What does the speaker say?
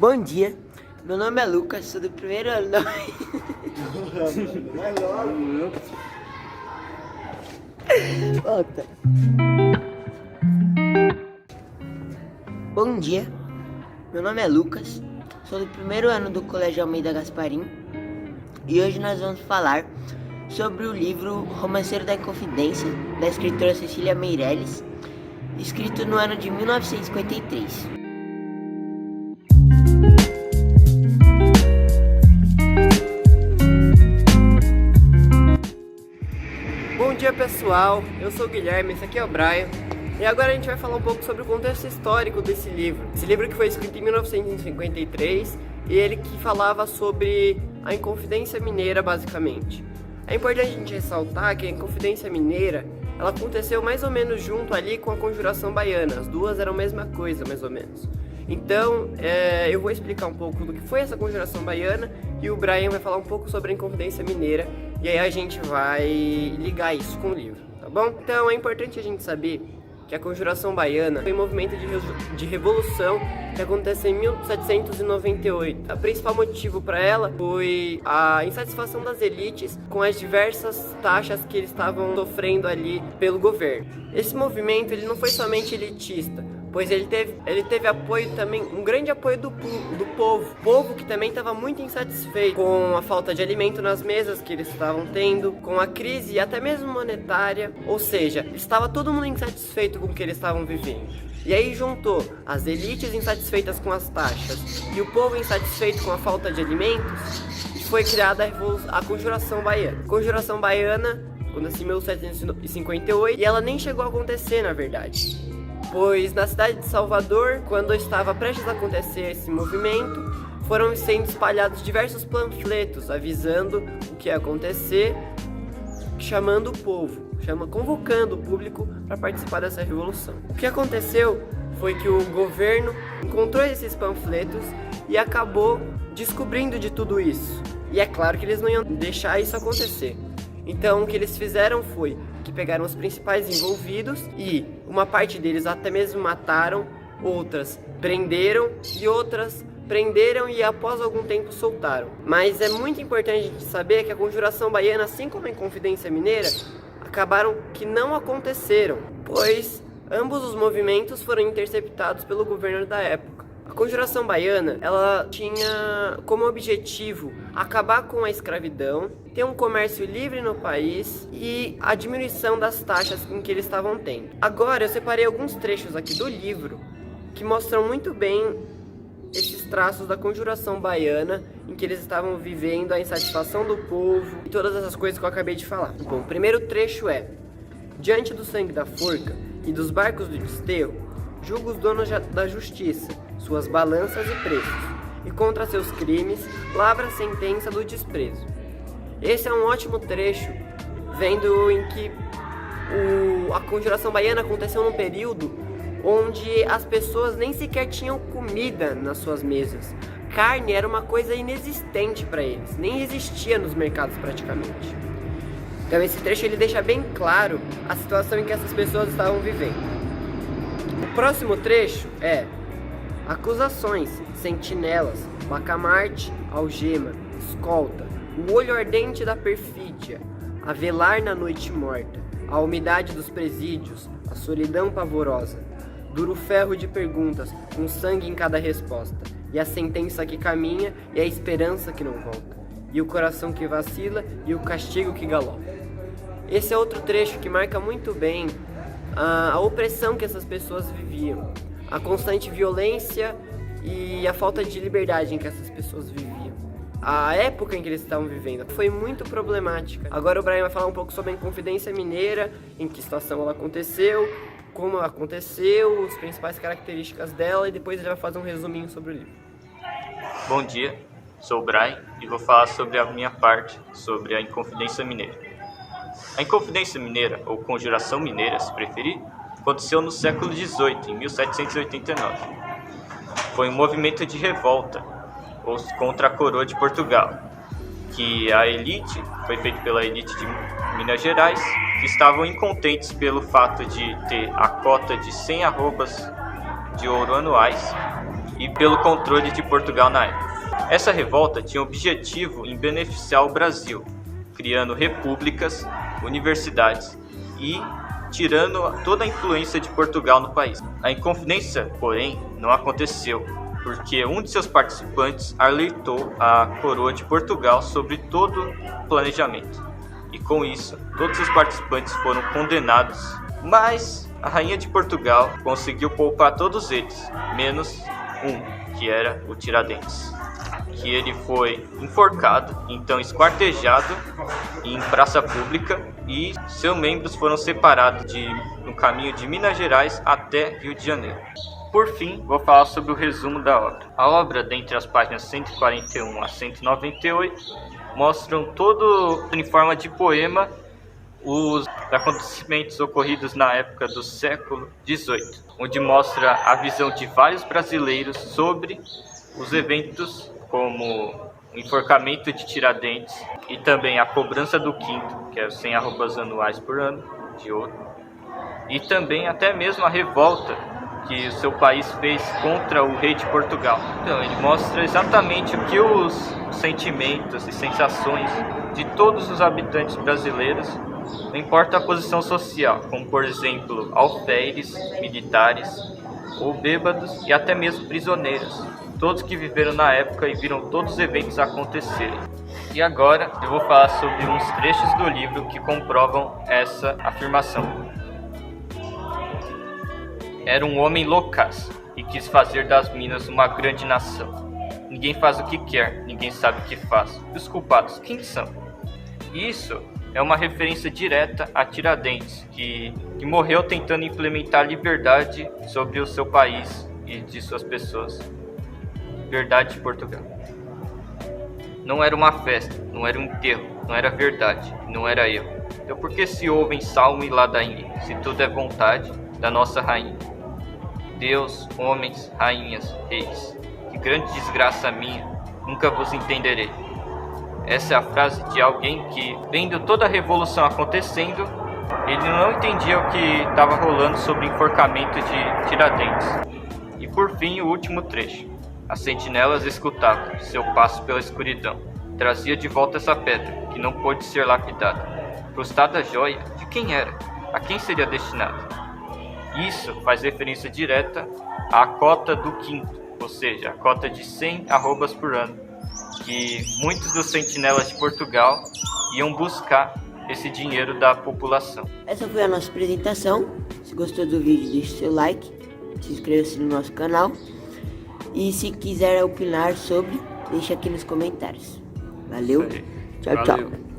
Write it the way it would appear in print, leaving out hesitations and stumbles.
Bom dia, meu nome é Lucas, sou do primeiro ano da... Volta. Bom dia, meu nome é Lucas, sou do primeiro ano do Colégio Almeida Gasparim e hoje nós vamos falar sobre o livro Romanceiro da Inconfidência, da escritora Cecília Meirelles, escrito no ano de 1953. Bom dia pessoal, eu sou o Guilherme, esse aqui é o Brian e agora a gente vai falar um pouco sobre o contexto histórico desse livro. Esse livro que foi escrito em 1953 e ele que falava sobre a Inconfidência Mineira basicamente. É importante a gente ressaltar que a Inconfidência Mineira ela aconteceu mais ou menos junto ali com a Conjuração Baiana, as duas eram a mesma coisa mais ou menos. Então eu vou explicar um pouco do que foi essa Conjuração Baiana e o Brian vai falar um pouco sobre a Inconfidência Mineira e aí a gente vai ligar isso com o livro, tá bom? Então é importante a gente saber que a Conjuração Baiana foi um movimento de revolução que aconteceu em 1798. O principal motivo para ela foi a insatisfação das elites com as diversas taxas que eles estavam sofrendo ali pelo governo. Esse movimento ele não foi somente elitista, pois ele teve apoio também, um grande apoio do povo que também estava muito insatisfeito com a falta de alimento nas mesas que eles estavam tendo, com a crise até mesmo monetária, ou seja, estava todo mundo insatisfeito com o que eles estavam vivendo. E aí juntou as elites insatisfeitas com as taxas e o povo insatisfeito com a falta de alimentos e foi criada a Conjuração Baiana. A Conjuração Baiana aconteceu em 1758 e ela nem chegou a acontecer na verdade. Pois na cidade de Salvador, quando estava prestes a acontecer esse movimento, foram sendo espalhados diversos panfletos avisando o que ia acontecer, chamando o povo, convocando o público para participar dessa revolução. O que aconteceu foi que o governo encontrou esses panfletos e acabou descobrindo de tudo isso. E é claro que eles não iam deixar isso acontecer. Então o que eles fizeram foi que pegaram os principais envolvidos e uma parte deles até mesmo mataram, outras prenderam e outras prenderam e após algum tempo soltaram. Mas é muito importante a gente saber que a Conjuração Baiana, assim como a Inconfidência Mineira, acabaram que não aconteceram, pois ambos os movimentos foram interceptados pelo governo da época. A Conjuração Baiana, ela tinha como objetivo acabar com a escravidão, ter um comércio livre no país e a diminuição das taxas em que eles estavam tendo. Agora eu separei alguns trechos aqui do livro que mostram muito bem esses traços da Conjuração Baiana em que eles estavam vivendo a insatisfação do povo e todas essas coisas que eu acabei de falar. Bom, o primeiro trecho é: diante do sangue da forca e dos barcos do desterro, julga os donos da justiça, suas balanças e preços, e contra seus crimes lavra a sentença do desprezo. Esse é um ótimo trecho, vendo em que a Conjuração Baiana aconteceu num período onde as pessoas nem sequer tinham comida nas suas mesas. Carne era uma coisa inexistente para eles, nem existia nos mercados praticamente. Então esse trecho ele deixa bem claro a situação em que essas pessoas estavam vivendo. O próximo trecho é: acusações, sentinelas, bacamarte, algema, escolta, o olho ardente da perfídia, a velar na noite morta, a umidade dos presídios, a solidão pavorosa, duro ferro de perguntas, com sangue em cada resposta, e a sentença que caminha e a esperança que não volta, e o coração que vacila e o castigo que galopa. Esse é outro trecho que marca muito bem a opressão que essas pessoas viviam, a constante violência e a falta de liberdade em que essas pessoas viviam. A época em que eles estavam vivendo foi muito problemática. Agora o Brian vai falar um pouco sobre a Inconfidência Mineira, em que situação ela aconteceu, como ela aconteceu, as principais características dela, e depois ele vai fazer um resuminho sobre o livro. Bom dia, sou o Brian e vou falar sobre a minha parte sobre a Inconfidência Mineira. A Inconfidência Mineira, ou Conjuração Mineira, se preferir, aconteceu no século XVIII, em 1789. Foi um movimento de revolta contra a coroa de Portugal, que a elite, foi feito pela elite de Minas Gerais, que estavam incontentes pelo fato de ter a cota de 100 arrobas de ouro anuais e pelo controle de Portugal na época. Essa revolta tinha o objetivo em beneficiar o Brasil, criando repúblicas, universidades e tirando toda a influência de Portugal no país. A Inconfidência, porém, não aconteceu, porque um de seus participantes alertou a coroa de Portugal sobre todo o planejamento. E com isso, todos os participantes foram condenados, mas a rainha de Portugal conseguiu poupar todos eles, menos um, que era o Tiradentes, que ele foi enforcado, então esquartejado em praça pública, e seus membros foram separados no caminho de Minas Gerais até Rio de Janeiro. Por fim, vou falar sobre o resumo da obra. A obra, dentre as páginas 141 a 198, mostram todo em forma de poema os acontecimentos ocorridos na época do século XVIII, onde mostra a visão de vários brasileiros sobre os eventos como o enforcamento de Tiradentes e também a cobrança do quinto, que é 100 arrobas anuais por ano de ouro, e também até mesmo a revolta que o seu país fez contra o rei de Portugal. Então ele mostra exatamente o que os sentimentos e sensações de todos os habitantes brasileiros, não importa a posição social, como por exemplo alferes, militares ou bêbados e até mesmo prisioneiros, todos que viveram na época e viram todos os eventos acontecerem. E agora eu vou falar sobre uns trechos do livro que comprovam essa afirmação. Era um homem loucaz e quis fazer das Minas uma grande nação. Ninguém faz o que quer, ninguém sabe o que faz. E os culpados, quem são? Isso é uma referência direta a Tiradentes, que morreu tentando implementar liberdade sobre o seu país e de suas pessoas. Verdade de Portugal. Não era uma festa, não era um enterro, não era verdade, não era eu. Então por que se ouvem salmo e ladainha, se tudo é vontade da nossa rainha? Deus, homens, rainhas, reis, que grande desgraça minha, nunca vos entenderei. Essa é a frase de alguém que, vendo toda a revolução acontecendo, ele não entendia o que estava rolando sobre o enforcamento de Tiradentes. E por fim, o último trecho. As sentinelas escutavam seu passo pela escuridão. Trazia de volta essa pedra, que não pôde ser lapidada. Frustrada joia, de quem era? A quem seria destinada? Isso faz referência direta à cota do quinto, ou seja, a cota de 100 arrobas por ano, que muitos dos sentinelas de Portugal iam buscar esse dinheiro da população. Essa foi a nossa apresentação. Se gostou do vídeo, deixe seu like, se inscreva-se no nosso canal e se quiser opinar sobre, deixe aqui nos comentários. Valeu, tchau, Valeu. tchau.